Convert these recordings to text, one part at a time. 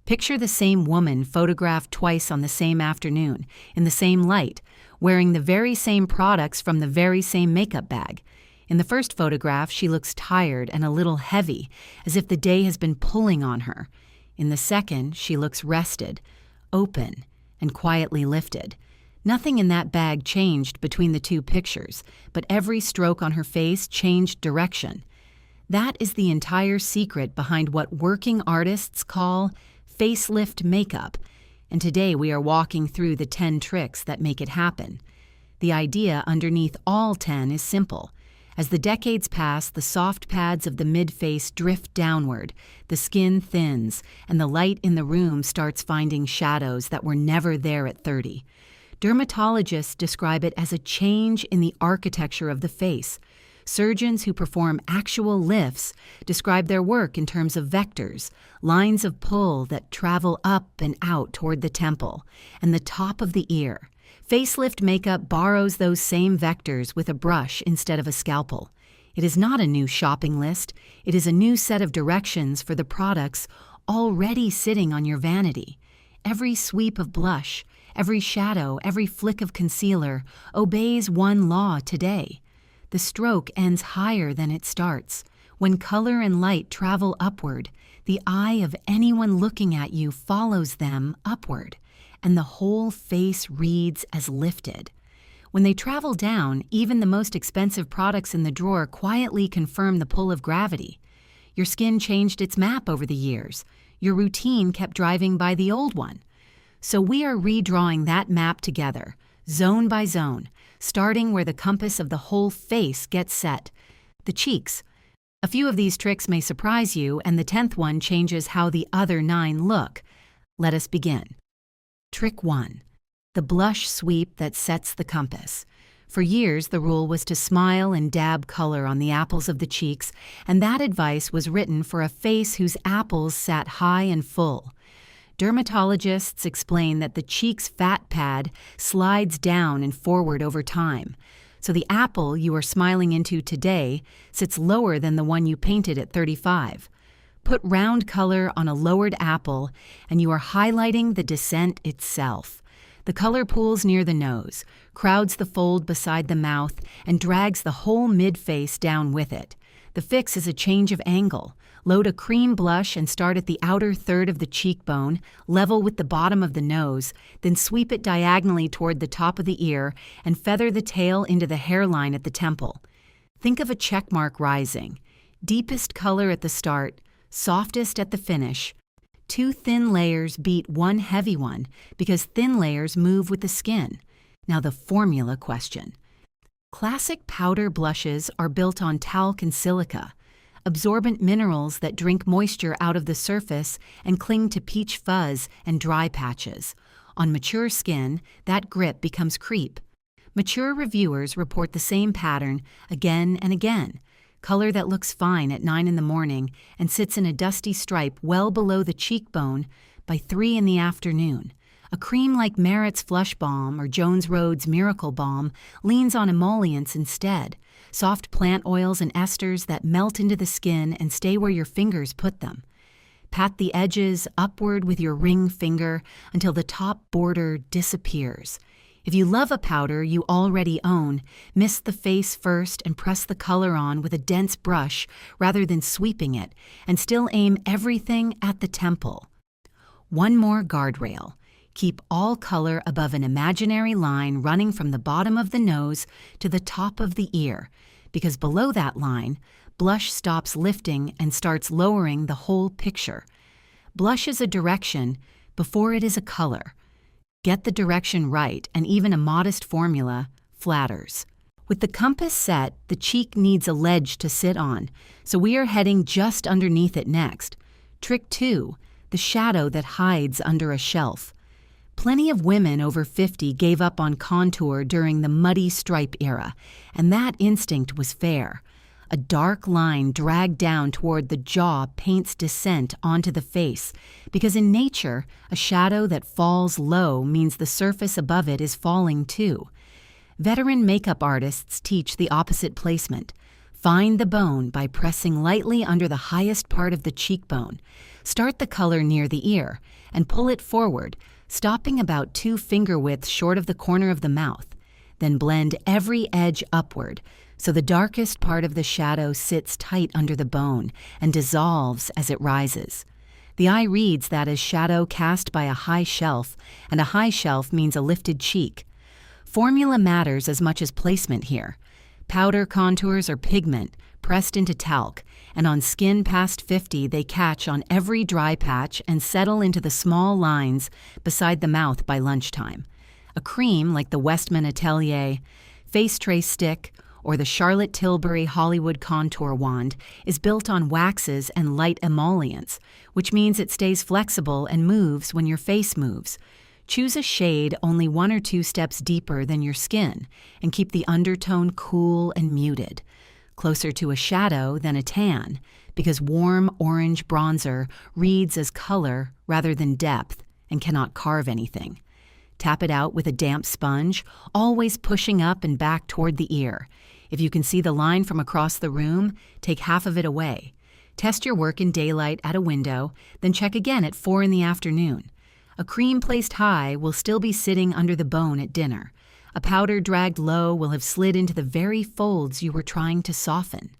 Picture the same woman photographed twice on the same afternoon, in the same light, wearing the very same products from the very same makeup bag. In the first photograph, she looks tired and a little heavy, as if the day has been pulling on her. In the second, she looks rested, open, and quietly lifted. Nothing in that bag changed between the two pictures, but every stroke on her face changed direction. That is the entire secret behind what working artists call facelift makeup, and today we are walking through the 10 tricks that make it happen. The idea underneath all 10 is simple. As the decades pass, the soft pads of the mid-face drift downward, the skin thins, and the light in the room starts finding shadows that were never there at 30. Dermatologists describe it as a change in the architecture of the face. Surgeons who perform actual lifts describe their work in terms of vectors, lines of pull that travel up and out toward the temple, and the top of the ear. Facelift makeup borrows those same vectors with a brush instead of a scalpel. It is not a new shopping list, it is a new set of directions for the products already sitting on your vanity. Every sweep of blush, every shadow, every flick of concealer obeys one law today. The stroke ends higher than it starts. When color and light travel upward, the eye of anyone looking at you follows them upward, and the whole face reads as lifted. When they travel down, even the most expensive products in the drawer quietly confirm the pull of gravity. Your skin changed its map over the years. Your routine kept driving by the old one. So we are redrawing that map together, zone by zone, starting where the compass of the whole face gets set, the cheeks. A few of these tricks may surprise you, and the 10th one changes how the other 9 look. Let us begin. Trick 1. The blush sweep that sets the compass. For years, the rule was to smile and dab color on the apples of the cheeks, and that advice was written for a face whose apples sat high and full. Dermatologists explain that the cheek's fat pad slides down and forward over time, so the apple you are smiling into today sits lower than the one you painted at 35. Put round color on a lowered apple, and you are highlighting the descent itself. The color pools near the nose, crowds the fold beside the mouth, and drags the whole mid-face down with it. The fix is a change of angle. Load a cream blush and start at the outer third of the cheekbone, level with the bottom of the nose, then sweep it diagonally toward the top of the ear and feather the tail into the hairline at the temple. Think of a checkmark rising. Deepest color at the start, softest at the finish. 2 thin layers beat 1 heavy one because thin layers move with the skin. Now the formula question. Classic powder blushes are built on talc and silica, absorbent minerals that drink moisture out of the surface and cling to peach fuzz and dry patches. On mature skin, that grip becomes creep. Mature reviewers report the same pattern again and again. Color that looks fine at 9 in the morning and sits in a dusty stripe well below the cheekbone by 3 in the afternoon. A cream like Merit's Flush Balm or Jones Road's Miracle Balm leans on emollients instead, soft plant oils and esters that melt into the skin and stay where your fingers put them. Pat the edges upward with your ring finger until the top border disappears. If you love a powder you already own, mist the face first and press the color on with a dense brush rather than sweeping it, and still aim everything at the temple. One more guardrail. Keep all color above an imaginary line running from the bottom of the nose to the top of the ear, because below that line, blush stops lifting and starts lowering the whole picture. Blush is a direction before it is a color. Get the direction right, and even a modest formula flatters. With the compass set, the cheek needs a ledge to sit on, so we are heading just underneath it next. Trick 2, the shadow that hides under a shelf. Plenty of women over 50 gave up on contour during the muddy stripe era, and that instinct was fair. A dark line dragged down toward the jaw paints descent onto the face, because in nature, a shadow that falls low means the surface above it is falling too. Veteran makeup artists teach the opposite placement. Find the bone by pressing lightly under the highest part of the cheekbone. Start the color near the ear and pull it forward, stopping about 2 finger widths short of the corner of the mouth. Then blend every edge upward, so the darkest part of the shadow sits tight under the bone and dissolves as it rises. The eye reads that as shadow cast by a high shelf, and a high shelf means a lifted cheek. Formula matters as much as placement here. Powder contours are pigment, pressed into talc, and on skin past 50 they catch on every dry patch and settle into the small lines beside the mouth by lunchtime. A cream like the Westman Atelier Face Trace Stick or the Charlotte Tilbury Hollywood Contour Wand is built on waxes and light emollients, which means it stays flexible and moves when your face moves. Choose a shade only 1 or 2 steps deeper than your skin and keep the undertone cool and muted, closer to a shadow than a tan, because warm orange bronzer reads as color rather than depth and cannot carve anything. Tap it out with a damp sponge, always pushing up and back toward the ear. If you can see the line from across the room, take half of it away. Test your work in daylight at a window, then check again at 4 in the afternoon. A cream placed high will still be sitting under the bone at dinner. A powder dragged low will have slid into the very folds you were trying to soften.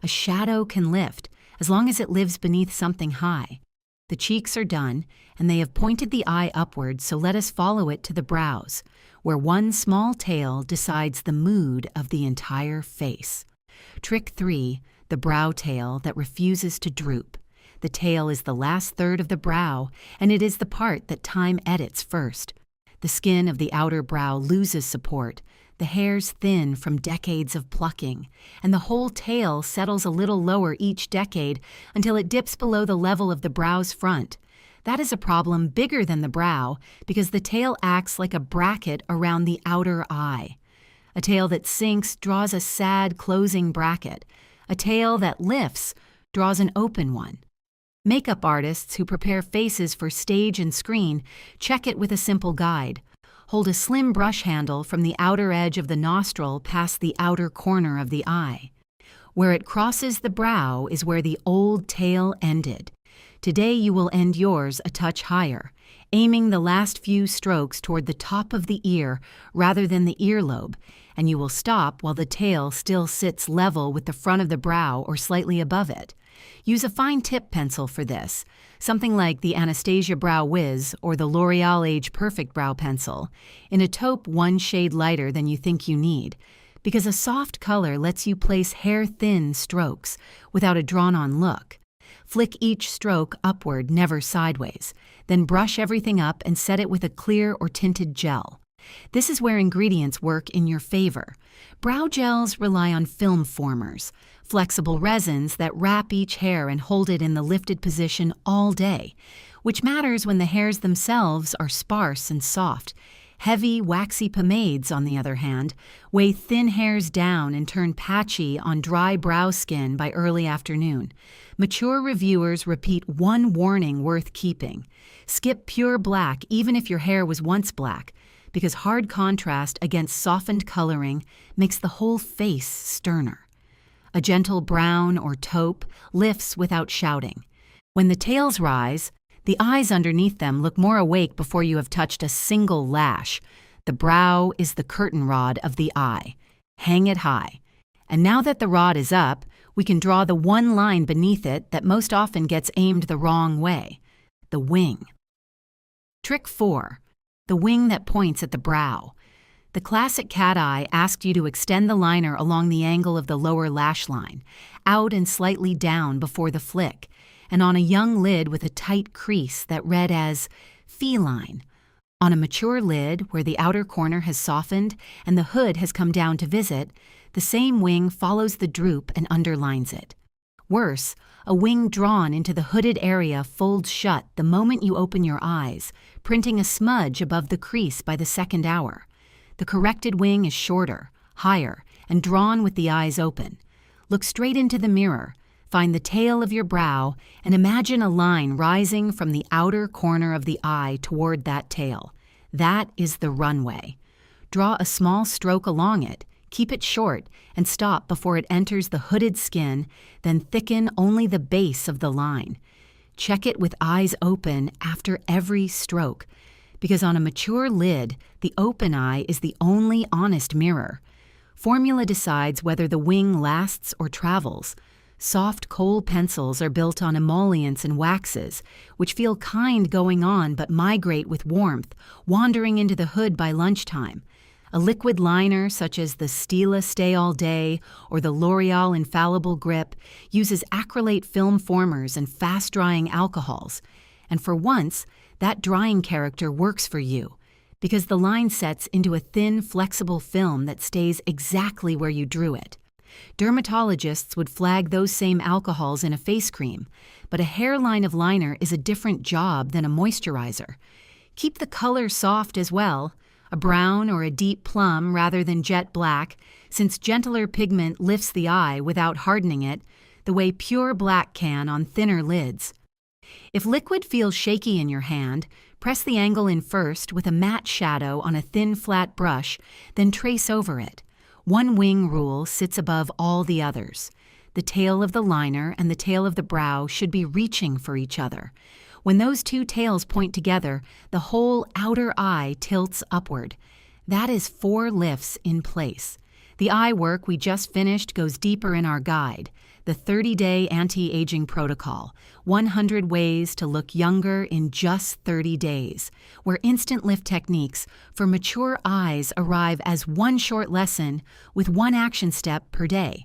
A shadow can lift, as long as it lives beneath something high. The cheeks are done, and they have pointed the eye upward, so let us follow it to the brows, where one small tail decides the mood of the entire face. Trick 3, the brow tail that refuses to droop. The tail is the last third of the brow, and it is the part that time edits first. The skin of the outer brow loses support, the hairs thin from decades of plucking, and the whole tail settles a little lower each decade until it dips below the level of the brow's front. That is a problem bigger than the brow because the tail acts like a bracket around the outer eye. A tail that sinks draws a sad closing bracket. A tail that lifts draws an open one. Makeup artists who prepare faces for stage and screen check it with a simple guide. Hold a slim brush handle from the outer edge of the nostril past the outer corner of the eye. Where it crosses the brow is where the old tail ended. Today you will end yours a touch higher, aiming the last few strokes toward the top of the ear rather than the earlobe, and you will stop while the tail still sits level with the front of the brow or slightly above it. Use a fine tip pencil for this, something like the Anastasia Brow Wiz or the L'Oreal Age Perfect Brow Pencil, in a taupe 1 shade lighter than you think you need, because a soft color lets you place hair-thin strokes without a drawn-on look. Flick each stroke upward, never sideways, then brush everything up and set it with a clear or tinted gel. This is where ingredients work in your favor. Brow gels rely on film formers, flexible resins that wrap each hair and hold it in the lifted position all day, which matters when the hairs themselves are sparse and soft. Heavy, waxy pomades, on the other hand, weigh thin hairs down and turn patchy on dry brow skin by early afternoon. Mature reviewers repeat one warning worth keeping. Skip pure black even if your hair was once black, because hard contrast against softened coloring makes the whole face sterner. A gentle brown or taupe lifts without shouting. When the tails rise, the eyes underneath them look more awake before you have touched a single lash. The brow is the curtain rod of the eye. Hang it high. And now that the rod is up, we can draw the one line beneath it that most often gets aimed the wrong way, the wing. Trick 4, the wing that points at the brow. The classic cat eye asked you to extend the liner along the angle of the lower lash line, out and slightly down before the flick, and on a young lid with a tight crease that read as feline. On a mature lid where the outer corner has softened and the hood has come down to visit, the same wing follows the droop and underlines it. Worse, a wing drawn into the hooded area folds shut the moment you open your eyes, printing a smudge above the crease by the second hour. The corrected wing is shorter, higher, and drawn with the eyes open. Look straight into the mirror, find the tail of your brow, and imagine a line rising from the outer corner of the eye toward that tail. That is the runway. Draw a small stroke along it, Keep it short and stop before it enters the hooded skin, then thicken only the base of the line. Check it with eyes open after every stroke, because on a mature lid, the open eye is the only honest mirror. Formula decides whether the wing lasts or travels. Soft kohl pencils are built on emollients and waxes, which feel kind going on but migrate with warmth, wandering into the hood by lunchtime. A liquid liner such as the Stila Stay All Day or the L'Oreal Infallible Grip uses acrylate film formers and fast-drying alcohols. And for once, that drying character works for you, because the line sets into a thin, flexible film that stays exactly where you drew it. Dermatologists would flag those same alcohols in a face cream, but a hairline of liner is a different job than a moisturizer. Keep the color soft as well, a brown or a deep plum rather than jet black, since gentler pigment lifts the eye without hardening it, the way pure black can on thinner lids. If liquid feels shaky in your hand, press the angle in first with a matte shadow on a thin flat brush, then trace over it. One wing rule sits above all the others. The tail of the liner and the tail of the brow should be reaching for each other. When those two tails point together, the whole outer eye tilts upward. That is 4 lifts in place. The eye work we just finished goes deeper in our guide, the 30-day anti-aging protocol, 100 ways to look younger in just 30 days, where instant lift techniques for mature eyes arrive as one short lesson with one action step per day.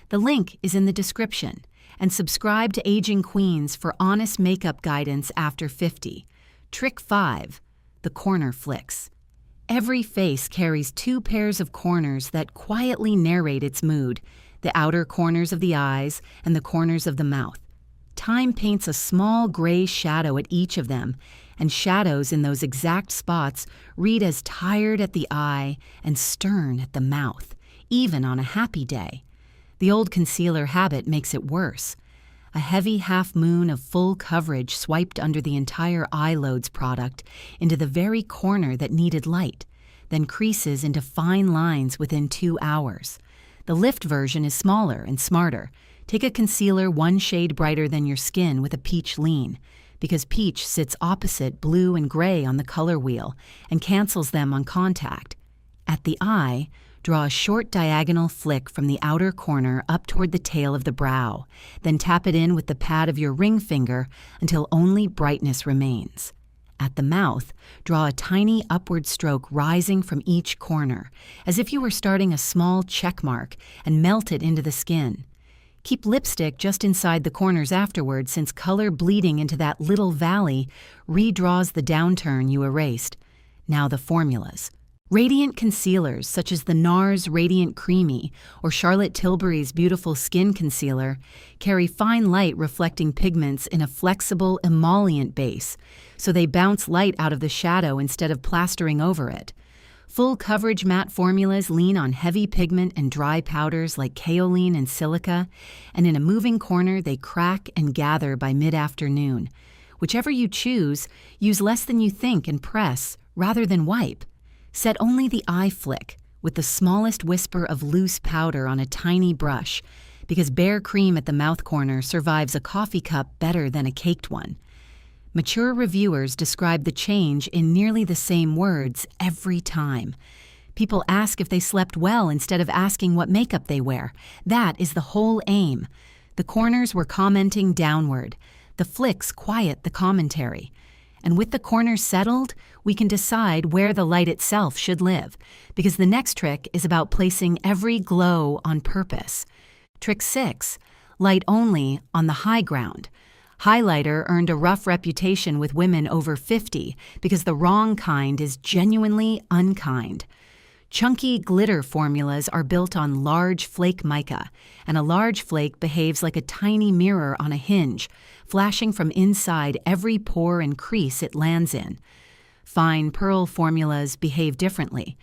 The link is in the description, and subscribe to Aging Queens for honest makeup guidance after 50. Trick 5, the corner flicks. Every face carries 2 pairs of corners that quietly narrate its mood, the outer corners of the eyes and the corners of the mouth. Time paints a small gray shadow at each of them, and shadows in those exact spots read as tired at the eye and stern at the mouth, even on a happy day. The old concealer habit makes it worse. A heavy half moon of full coverage swiped under the entire eye loads product into the very corner that needed light, then creases into fine lines within 2 hours. The lift version is smaller and smarter. Take a concealer 1 shade brighter than your skin with a peach lean, because peach sits opposite blue and gray on the color wheel and cancels them on contact. At the eye, draw a short diagonal flick from the outer corner up toward the tail of the brow, then tap it in with the pad of your ring finger until only brightness remains. At the mouth, draw a tiny upward stroke rising from each corner, as if you were starting a small check mark, and melt it into the skin. Keep lipstick just inside the corners afterward, since color bleeding into that little valley redraws the downturn you erased. Now the formulas. Radiant concealers such as the NARS Radiant Creamy or Charlotte Tilbury's Beautiful Skin Concealer carry fine light reflecting pigments in a flexible emollient base, so they bounce light out of the shadow instead of plastering over it. Full coverage matte formulas lean on heavy pigment and dry powders like kaolin and silica, and in a moving corner they crack and gather by mid-afternoon. Whichever you choose, use less than you think and press, rather than wipe. Set only the eye flick, with the smallest whisper of loose powder on a tiny brush, because bare cream at the mouth corner survives a coffee cup better than a caked one. Mature reviewers describe the change in nearly the same words every time. People ask if they slept well instead of asking what makeup they wear. That is the whole aim. The corners were commenting downward. The flicks quiet the commentary. And with the corners settled, we can decide where the light itself should live, because the next trick is about placing every glow on purpose. Trick 6, light only on the high ground. Highlighter earned a rough reputation with women over 50 because the wrong kind is genuinely unkind. Chunky glitter formulas are built on large flake mica, and a large flake behaves like a tiny mirror on a hinge, flashing from inside every pore and crease it lands in. Fine pearl formulas behave differently.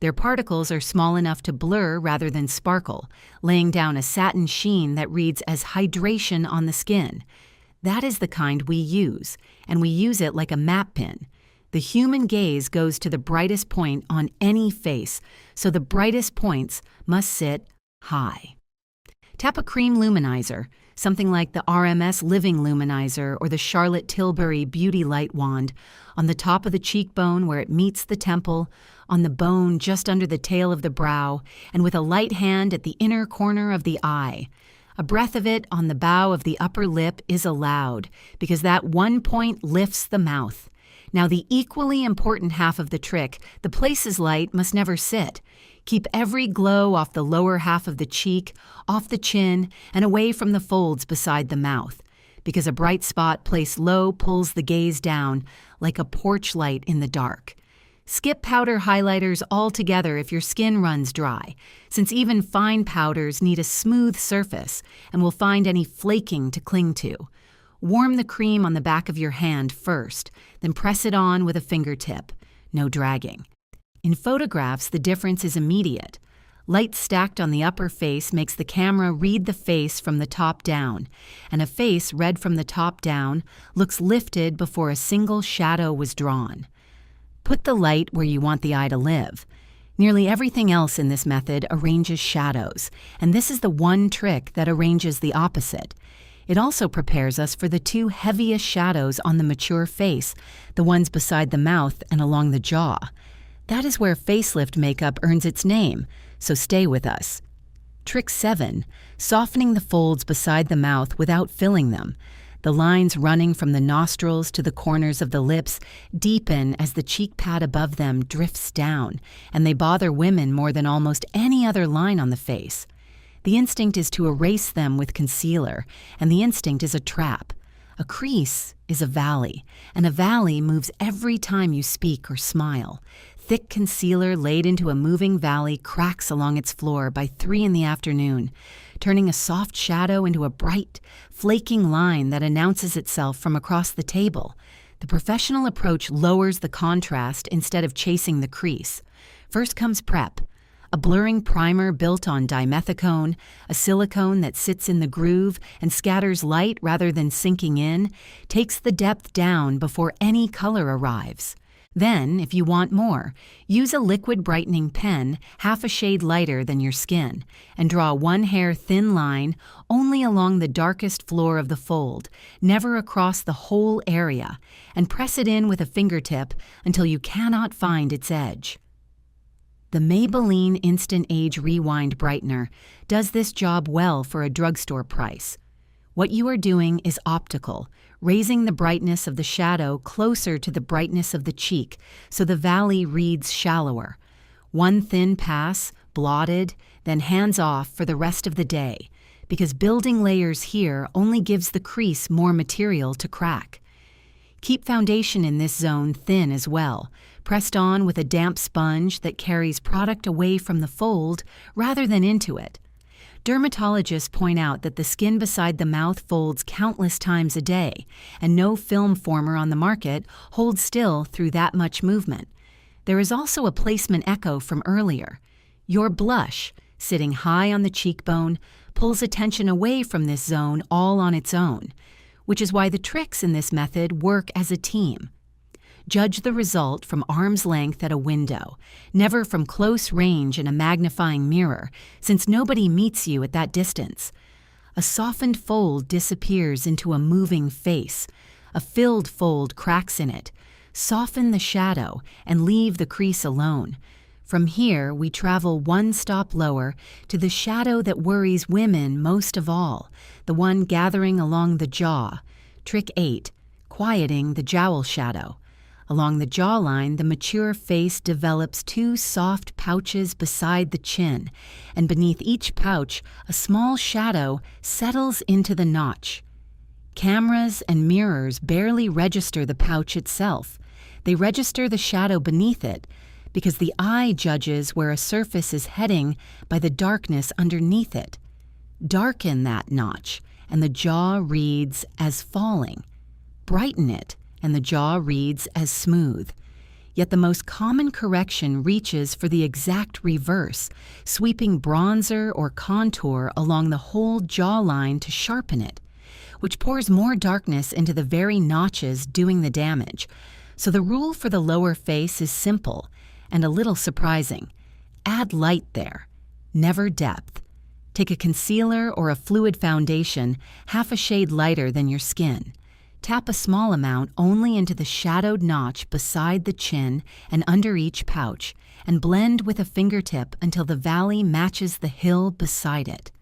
Their particles are small enough to blur rather than sparkle, laying down a satin sheen that reads as hydration on the skin. That is the kind we use, and we use it like a map pin. The human gaze goes to the brightest point on any face, so the brightest points must sit high. Tap a cream luminizer, something like the RMS Living Luminizer or the Charlotte Tilbury Beauty Light Wand, on the top of the cheekbone where it meets the temple, on the bone just under the tail of the brow, and with a light hand at the inner corner of the eye. A breath of it on the bow of the upper lip is allowed, because that one point lifts the mouth. Now the equally important half of the trick, the places light, must never sit. Keep every glow off the lower half of the cheek, off the chin, and away from the folds beside the mouth, because a bright spot placed low pulls the gaze down like a porch light in the dark. Skip powder highlighters altogether if your skin runs dry, since even fine powders need a smooth surface and will find any flaking to cling to. Warm the cream on the back of your hand first, then press it on with a fingertip. No dragging. In photographs, the difference is immediate. Light stacked on the upper face makes the camera read the face from the top down, and a face read from the top down looks lifted before a single shadow was drawn. Put the light where you want the eye to live. Nearly everything else in this method arranges shadows, and this is the one trick that arranges the opposite. It also prepares us for the two heaviest shadows on the mature face, the ones beside the mouth and along the jaw. That is where facelift makeup earns its name, so stay with us. Trick 7. Softening the folds beside the mouth without filling them. The lines running from the nostrils to the corners of the lips deepen as the cheek pad above them drifts down, and they bother women more than almost any other line on the face. The instinct is to erase them with concealer, and the instinct is a trap. A crease is a valley, and a valley moves every time you speak or smile. Thick concealer laid into a moving valley cracks along its floor by 3 in the afternoon, turning a soft shadow into a bright, flaking line that announces itself from across the table. The professional approach lowers the contrast instead of chasing the crease. First comes prep. A blurring primer built on dimethicone, a silicone that sits in the groove and scatters light rather than sinking in, takes the depth down before any color arrives. Then, if you want more, use a liquid brightening pen half a shade lighter than your skin and draw a one-hair thin line only along the darkest floor of the fold, never across the whole area, and press it in with a fingertip until you cannot find its edge. The Maybelline Instant Age Rewind Brightener does this job well for a drugstore price. What you are doing is optical, raising the brightness of the shadow closer to the brightness of the cheek so the valley reads shallower. One thin pass, blotted, then hands off for the rest of the day, because building layers here only gives the crease more material to crack. Keep foundation in this zone thin as well, pressed on with a damp sponge that carries product away from the fold rather than into it. Dermatologists point out that the skin beside the mouth folds countless times a day, and no film former on the market holds still through that much movement. There is also a placement echo from earlier. Your blush, sitting high on the cheekbone, pulls attention away from this zone all on its own, which is why the tricks in this method work as a team. Judge the result from arm's length at a window, never from close range in a magnifying mirror, since nobody meets you at that distance. A softened fold disappears into a moving face. A filled fold cracks in it. Soften the shadow and leave the crease alone. From here, we travel one stop lower to the shadow that worries women most of all, the one gathering along the jaw. Trick 8, quieting the jowl shadow. Along the jawline, the mature face develops 2 soft pouches beside the chin, and beneath each pouch, a small shadow settles into the notch. Cameras and mirrors barely register the pouch itself. They register the shadow beneath it, because the eye judges where a surface is heading by the darkness underneath it. Darken that notch, and the jaw reads as falling. Brighten it, and the jaw reads as smooth. Yet the most common correction reaches for the exact reverse, sweeping bronzer or contour along the whole jawline to sharpen it, which pours more darkness into the very notches doing the damage. So the rule for the lower face is simple and a little surprising. Add light there, never depth. Take a concealer or a fluid foundation half a shade lighter than your skin. Tap a small amount only into the shadowed notch beside the chin and under each pouch, and blend with a fingertip until the valley matches the hill beside it.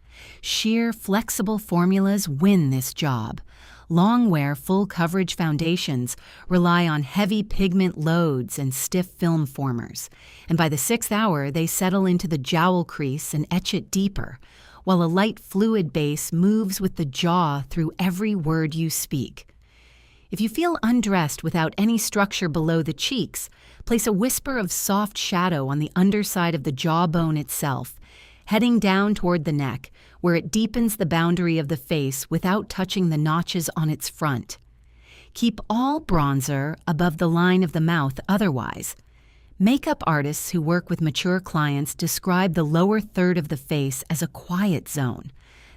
Sheer, flexible formulas win this job. Long-wear full-coverage foundations rely on heavy pigment loads and stiff film formers, and by the 6th hour they settle into the jowl crease and etch it deeper, while a light fluid base moves with the jaw through every word you speak. If you feel undressed without any structure below the cheeks, place a whisper of soft shadow on the underside of the jawbone itself, heading down toward the neck, where it deepens the boundary of the face without touching the notches on its front. Keep all bronzer above the line of the mouth otherwise. Makeup artists who work with mature clients describe the lower third of the face as a quiet zone.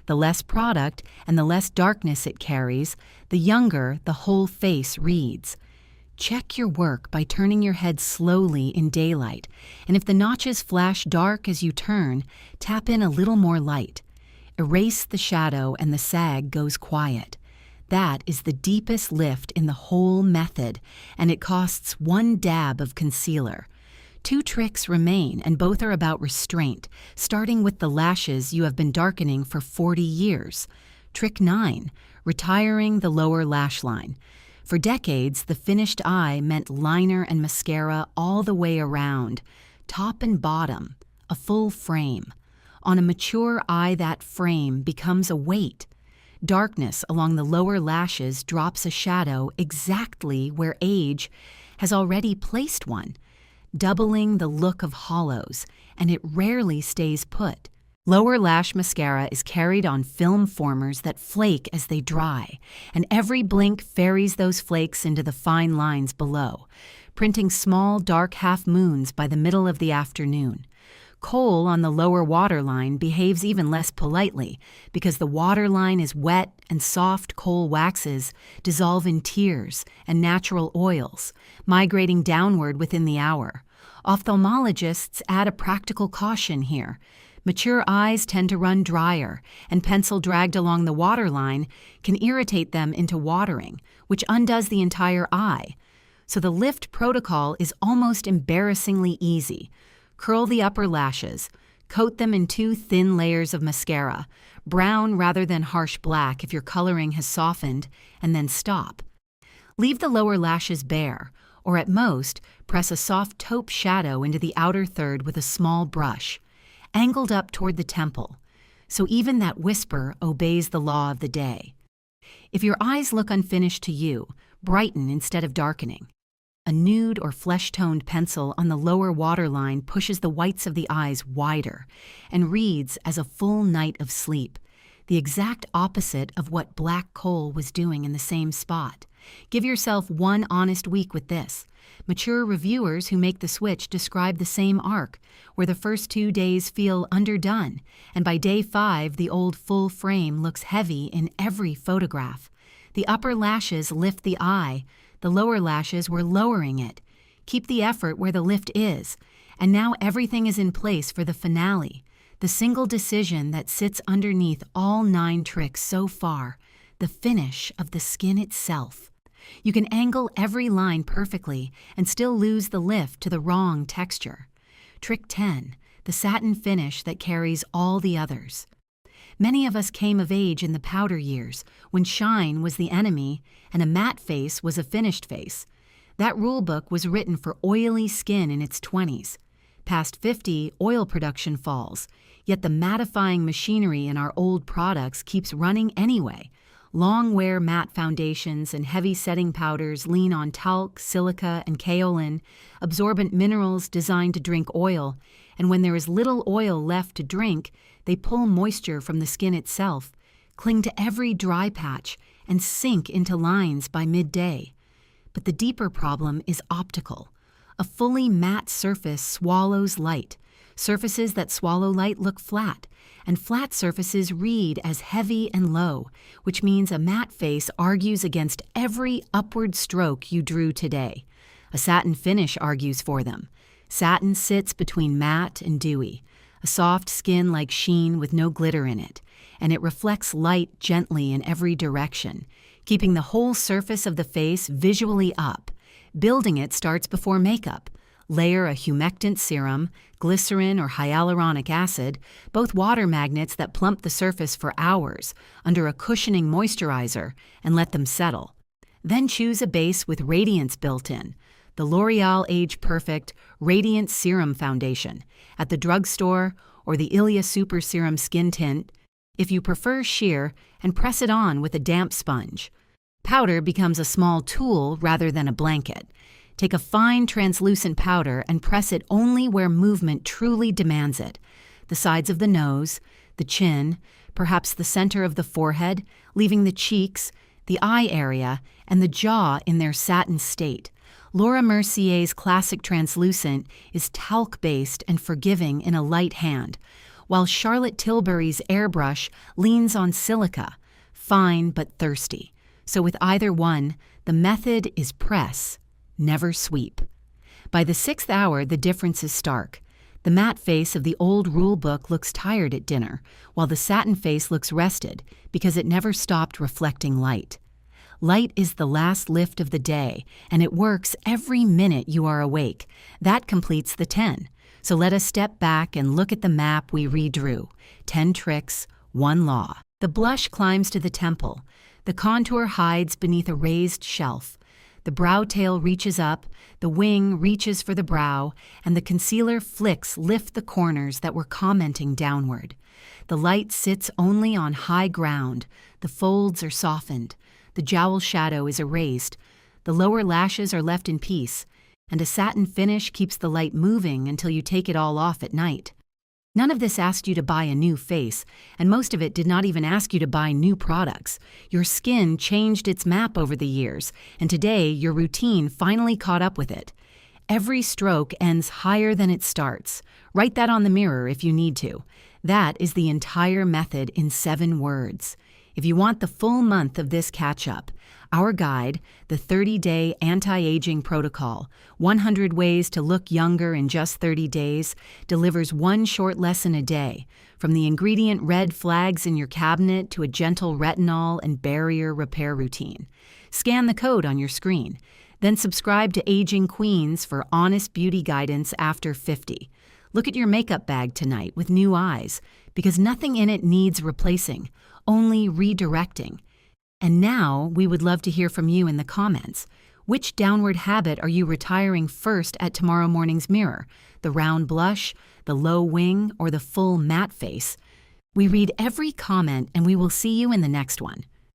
The less product and the less darkness it carries, the younger the whole face reads. Check your work by turning your head slowly in daylight, and if the notches flash dark as you turn, tap in a little more light. Erase the shadow and the sag goes quiet. That is the deepest lift in the whole method, and it costs 1 dab of concealer. 2 tricks remain, and both are about restraint, starting with the lashes you have been darkening for 40 years. Trick 9, retiring the lower lash line. For decades, the finished eye meant liner and mascara all the way around, top and bottom, a full frame. On a mature eye, that frame becomes a weight. Darkness along the lower lashes drops a shadow exactly where age has already placed one, doubling the look of hollows, and it rarely stays put. Lower lash mascara is carried on film formers that flake as they dry, and every blink ferries those flakes into the fine lines below, printing small dark half-moons by the middle of the afternoon. Kohl on the lower waterline behaves even less politely because the waterline is wet and soft kohl waxes dissolve in tears and natural oils, migrating downward within the hour. Ophthalmologists add a practical caution here. Mature eyes tend to run drier, and pencil dragged along the waterline can irritate them into watering, which undoes the entire eye. So the lift protocol is almost embarrassingly easy. Curl the upper lashes, coat them in 2 thin layers of mascara, brown rather than harsh black if your coloring has softened, and then stop. Leave the lower lashes bare, or at most, press a soft taupe shadow into the outer third with a small brush, angled up toward the temple, so even that whisper obeys the law of the day. If your eyes look unfinished to you, brighten instead of darkening. A nude or flesh-toned pencil on the lower waterline pushes the whites of the eyes wider and reads as a full night of sleep, the exact opposite of what black kohl was doing in the same spot. Give yourself 1 honest week with this. Mature reviewers who make the switch describe the same arc, where the first 2 days feel underdone, and by day 5 the old full frame looks heavy in every photograph. The upper lashes lift the eye, the lower lashes were lowering it. Keep the effort where the lift is, and now everything is in place for the finale, the single decision that sits underneath all 9 tricks so far, the finish of the skin itself. You can angle every line perfectly and still lose the lift to the wrong texture. Trick 10, the satin finish that carries all the others. Many of us came of age in the powder years, when shine was the enemy and a matte face was a finished face. That rulebook was written for oily skin in its 20s. Past 50, oil production falls, yet the mattifying machinery in our old products keeps running anyway. Long-wear matte foundations and heavy setting powders lean on talc, silica, and kaolin, absorbent minerals designed to drink oil, and when there is little oil left to drink, they pull moisture from the skin itself, cling to every dry patch, and sink into lines by midday. But the deeper problem is optical. A fully matte surface swallows light. Surfaces that swallow light look flat, and flat surfaces read as heavy and low, which means a matte face argues against every upward stroke you drew today. A satin finish argues for them. Satin sits between matte and dewy, a soft skin-like sheen with no glitter in it, and it reflects light gently in every direction, keeping the whole surface of the face visually up. Building it starts before makeup. Layer a humectant serum, glycerin or hyaluronic acid, both water magnets that plump the surface for hours, under a cushioning moisturizer, and let them settle. Then choose a base with radiance built in, the L'Oreal Age Perfect Radiant Serum Foundation, at the drugstore, or the Ilia Super Serum Skin Tint, if you prefer sheer, and press it on with a damp sponge. Powder becomes a small tool rather than a blanket. Take a fine translucent powder and press it only where movement truly demands it. The sides of the nose, the chin, perhaps the center of the forehead, leaving the cheeks, the eye area, and the jaw in their satin state. Laura Mercier's classic translucent is talc-based and forgiving in a light hand, while Charlotte Tilbury's airbrush leans on silica, fine but thirsty. So with either one, the method is press, never sweep. By the 6th hour, the difference is stark. The matte face of the old rule book looks tired at dinner, while the satin face looks rested because it never stopped reflecting light. Light is the last lift of the day, and it works every minute you are awake. That completes the 10. So let us step back and look at the map we redrew. 10 tricks, 1 law. The blush climbs to the temple. The contour hides beneath a raised shelf. The brow tail reaches up, the wing reaches for the brow, and the concealer flicks lift the corners that were commenting downward. The light sits only on high ground. The folds are softened. The jowl shadow is erased. The lower lashes are left in peace, and a satin finish keeps the light moving until you take it all off at night. None of this asked you to buy a new face, and most of it did not even ask you to buy new products. Your skin changed its map over the years, and today your routine finally caught up with it. Every stroke ends higher than it starts. Write that on the mirror if you need to. That is the entire method in 7 words. If you want the full month of this catch-up, our guide, the 30-day anti-aging protocol, 100 ways to look younger in just 30 days, delivers 1 short lesson a day, from the ingredient red flags in your cabinet to a gentle retinol and barrier repair routine. Scan the code on your screen. Then subscribe to Aging Queens for honest beauty guidance after 50. Look at your makeup bag tonight with new eyes, because nothing in it needs replacing, only redirecting. And now we would love to hear from you in the comments. Which downward habit are you retiring first at tomorrow morning's mirror? The round blush, the low wing, or the full matte face? We read every comment, and we will see you in the next one.